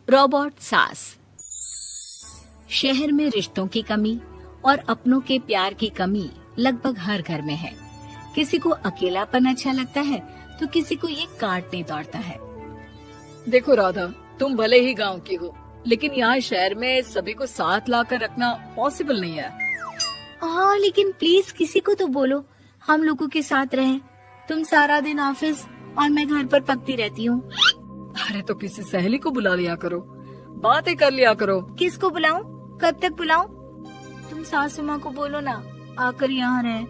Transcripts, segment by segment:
Robot सास। शहर में रिश्तों की कमी और अपनों के प्यार की कमी लगभग हर घर में है। किसी को अकेलापन अच्छा लगता है तो किसी को ये काटने दौड़ता है। देखो राधा, तुम भले ही गांव की हो, लेकिन यहाँ शहर में सभी को साथ लाकर रखना पॉसिबल नहीं है। हाँ, लेकिन प्लीज किसी को तो बोलो हम लोगों के साथ रहें। तुम सारा दिन ऑफिस और मैं घर पर पकती रहती हूँ। अरे तो किसी सहेली को बुला लिया करो, बातें कर लिया करो। किसको बुलाऊं? कब तक बुलाऊं? तुम सासू माँ को बोलो ना आकर यहाँ रहे।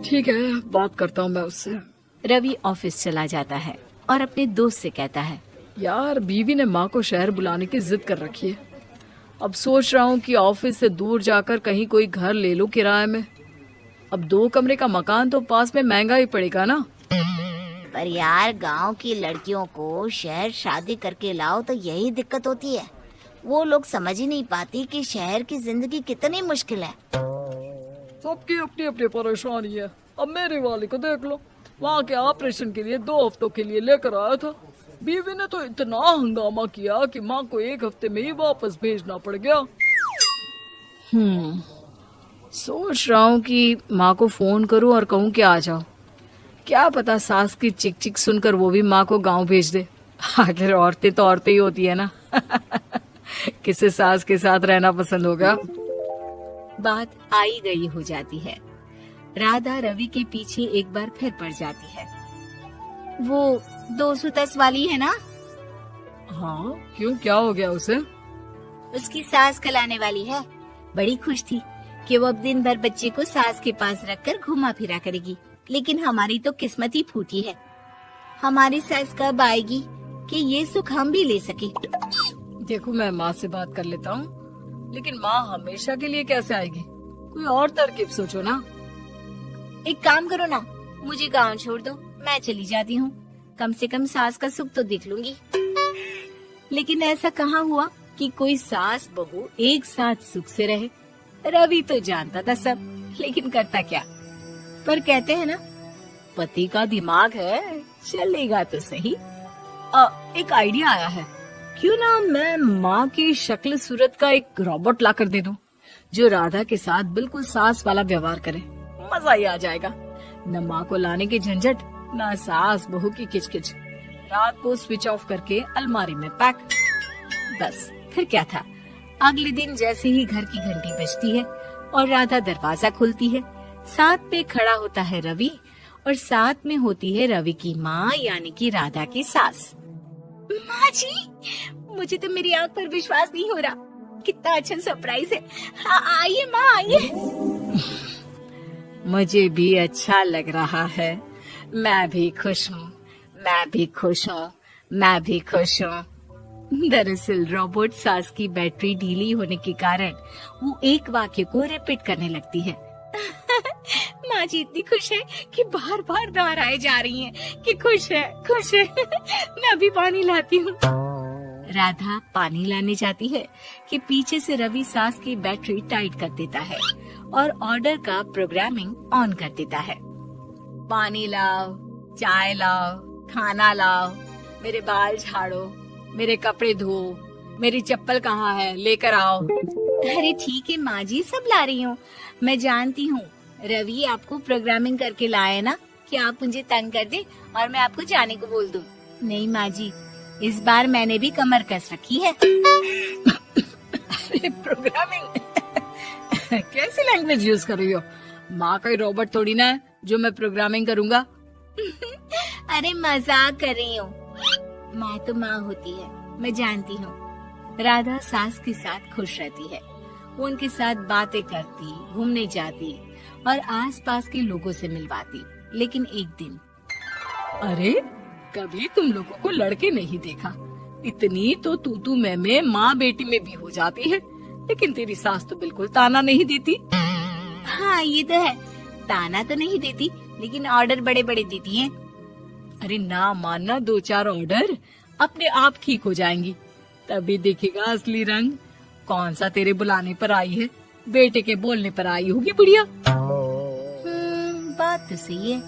ठीक है, बात करता हूँ मैं उससे। रवि ऑफिस चला जाता है और अपने दोस्त से कहता है, यार बीवी ने माँ को शहर बुलाने की जिद कर रखी है। अब सोच रहा हूँ कि ऑफिस से दूर जाकर कहीं कोई घर ले लूं किराए में। अब 2 कमरे का मकान तो पास में महंगा ही पड़ेगा ना। पर यार गांव की लड़कियों को शहर शादी करके लाओ तो यही दिक्कत होती है। वो लोग समझ ही नहीं पाती कि शहर की जिंदगी कितनी मुश्किल है। सबकी अपनी अपनी परेशानी है। अब मेरे वाले को देख लो, वहाँ के ऑपरेशन के लिए 2 हफ्तों के लिए लेकर आया था। बीवी ने तो इतना हंगामा किया कि माँ को 1 हफ्ते में ही वापस भेजना पड़ गया। सोच रहा हूँ कि माँ को फोन करूँ और कहूँ कि आ जाओ। क्या पता सास की चिक चिक सुनकर वो भी माँ को गांव भेज दे। आखिर औरतें तो औरतें ही होती है ना। किसे सास के साथ रहना पसंद होगा। बात आई गई हो जाती है। राधा रवि के पीछे एक बार फिर पड़ जाती है। वो 210 वाली है ना? हाँ, क्यों, क्या हो गया उसे? उसकी सास कल आने वाली है। बड़ी खुश थी कि वो अब दिन भर बच्चे को सास के पास रखकर घुमा फिरा करेगी। लेकिन हमारी तो किस्मत ही फूटी है। हमारी सास कब आएगी कि ये सुख हम भी ले सके? देखो, मैं माँ से बात कर लेता हूँ, लेकिन माँ हमेशा के लिए कैसे आएगी? कोई और तरकीब सोचो ना। एक काम करो ना, मुझे गांव छोड़ दो, मैं चली जाती हूँ। कम से कम सास का सुख तो देख लूंगी। लेकिन ऐसा कहाँ हुआ कि कोई सास बहू एक साथ सुख से रहे। रवि तो जानता था सब, लेकिन करता क्या। पर कहते हैं ना, पति का दिमाग है, चलेगा तो सही। एक आइडिया आया है। क्यों ना मैं माँ की शक्ल सूरत का एक रोबोट लाकर दे दूं, जो राधा के साथ बिल्कुल सास वाला व्यवहार करे। मजा ही आ जाएगा। न माँ को लाने की झंझट, न सास बहू की किचकिच। रात को स्विच ऑफ करके अलमारी में पैक। बस फिर क्या था। अगले दिन जैसे ही घर की घंटी बजती है और राधा दरवाजा खोलती है, साथ में खड़ा होता है रवि और साथ में होती है रवि की माँ यानी कि राधा की सास। माँ जी, मुझे तो मेरी आंख पर विश्वास नहीं हो रहा। कितना अच्छा सरप्राइज है। हाँ, आइए माँ, आइए। मुझे भी अच्छा लग रहा है। मैं भी खुश हूँ, मैं भी खुश हूँ, मैं भी खुश हूँ। दरअसल रोबोट सास की बैटरी ढीली होने के कारण वो एक वाक्य को रिपीट करने लगती है। माँ जी इतनी खुश है कि बार बार दोहराए जा रही हैं कि खुश है, खुश है। मैं अभी पानी लाती हूँ। राधा पानी लाने जाती है कि पीछे से रवि सास की बैटरी टाइट कर देता है और ऑर्डर का प्रोग्रामिंग ऑन कर देता है। पानी लाओ, चाय लाओ, खाना लाओ, मेरे बाल झाड़ो, मेरे कपड़े धो, मेरी चप्पल कहाँ है, लेकर आओ। अरे ठीक है माँ जी, सब ला रही हूँ। मैं जानती हूँ रवि आपको प्रोग्रामिंग करके लाए ना कि आप मुझे तंग कर दे और मैं आपको जाने को बोल दूँ। नहीं माँ जी, इस बार मैंने भी कमर कस रखी है। अरे प्रोग्रामिंग कैसी लैंग्वेज यूज कर रही हो? माँ का रोबोट थोड़ी ना है जो मैं प्रोग्रामिंग करूँगा। अरे मजाक कर रही हूँ। माँ तो माँ होती है, मैं जानती हूँ। राधा सास के साथ खुश रहती है। वो उनके साथ बातें करती, घूमने जाती और आसपास के लोगों से मिलवाती। लेकिन एक दिन, अरे कभी तुम लोगों को लड़के नहीं देखा। इतनी तो तू मैं माँ बेटी में भी हो जाती है, लेकिन तेरी सास तो बिल्कुल ताना नहीं देती। हाँ ये तो है, ताना तो नहीं देती लेकिन ऑर्डर बड़े बड़े देती है। अरे ना मानना, 2-4 ऑर्डर अपने आप ठीक हो जाएंगी, तभी देखेगा असली रंग। कौन सा तेरे बुलाने पर आई है, बेटे के बोलने पर आई होगी बुढ़िया। बात तो सही है,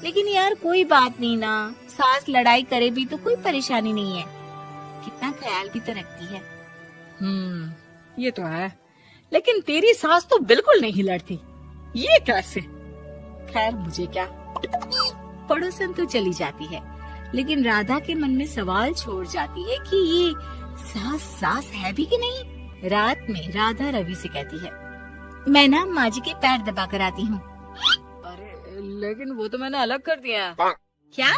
लेकिन यार कोई बात नहीं ना, सास लड़ाई करे भी तो कोई परेशानी नहीं है। कितना ख्याल भी तो रखती है। ये तो है, लेकिन तेरी सास तो बिल्कुल नहीं लड़ती, ये कैसे? खैर मुझे क्या। पड़ोसन तो चली जाती है, लेकिन राधा के मन में सवाल छोड़ जाती है कि ये सास है भी कि नहीं। रात में राधा रवि से कहती है, मैं ना माँ जी के पैर दबा कर आती हूँ। अरे लेकिन वो तो मैंने अलग कर दिया है। क्या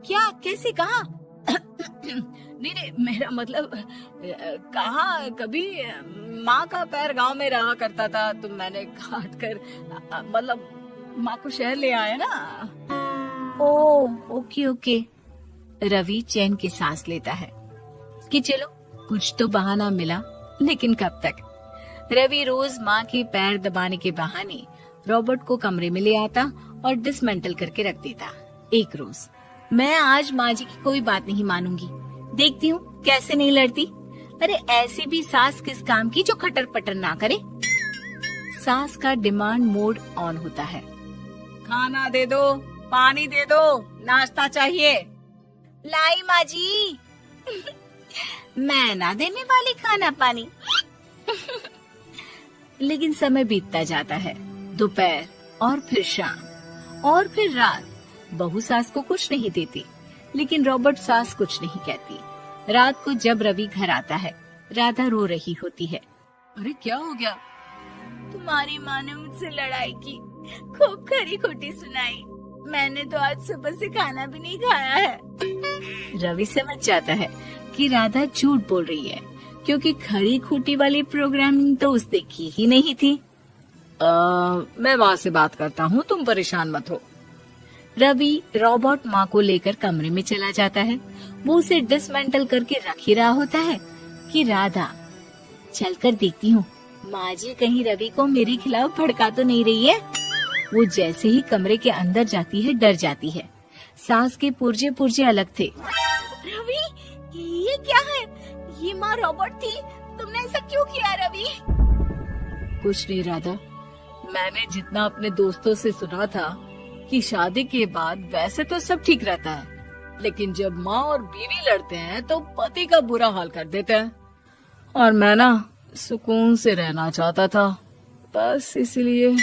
क्या कैसे कहा? नहीं, मेरा मतलब कहाँ कभी माँ का पैर गांव में रहा करता था, तो मैंने काट कर मतलब माँ को शहर ले आया ना। Okay okay. रवि चैन की सांस लेता है कि चलो कुछ तो बहाना मिला, लेकिन कब तक। रवि रोज माँ के पैर दबाने के बहाने रॉबर्ट को कमरे में ले आता और डिसमेंटल करके रख देता। एक रोज, मैं आज माँ जी की कोई बात नहीं मानूंगी, देखती हूँ कैसे नहीं लड़ती। अरे ऐसी भी सास किस काम की जो खटर पटर ना करे। सास का डिमांड मोड ऑन होता है। खाना दे दो, पानी दे दो, नाश्ता चाहिए। लाई माँ जी। मैं ना देने वाली खाना पानी। लेकिन समय बीतता जाता है, दोपहर और फिर शाम और फिर रात। बहू सास को कुछ नहीं देती, लेकिन रॉबर्ट सास कुछ नहीं कहती। रात को जब रवि घर आता है, राधा रो रही होती है। अरे क्या हो गया? तुम्हारी माँ ने मुझसे लड़ाई की, खूब खरी खोटी सुनाई। मैंने तो आज सुबह से खाना भी नहीं खाया है। रवि समझ जाता है कि राधा झूठ बोल रही है, क्योंकि खरी खोटी वाली प्रोग्रामिंग तो उसने की ही नहीं थी। मैं माँ से बात करता हूँ, तुम परेशान मत हो। रवि रॉबर्ट माँ को लेकर कमरे में चला जाता है। वो उसे डिसमेंटल करके रख ही रहा होता है कि राधा, चलकर देखती हूँ माँ जी कहीं रवि को मेरे खिलाफ भड़का तो नहीं रही है। वो जैसे ही कमरे के अंदर जाती है, डर जाती है। सास के पुर्जे पुर्जे अलग थे। रवि, ये क्या है? ये माँ रॉबर्ट थी, तुमने ऐसा क्यों किया रवि? कुछ नहीं राधा, मैंने जितना अपने दोस्तों से सुना था कि शादी के बाद वैसे तो सब ठीक रहता है, लेकिन जब माँ और बीवी लड़ते हैं तो पति का बुरा हाल कर देते हैं। और मैं ना सुकून से रहना चाहता था, बस इसलिए।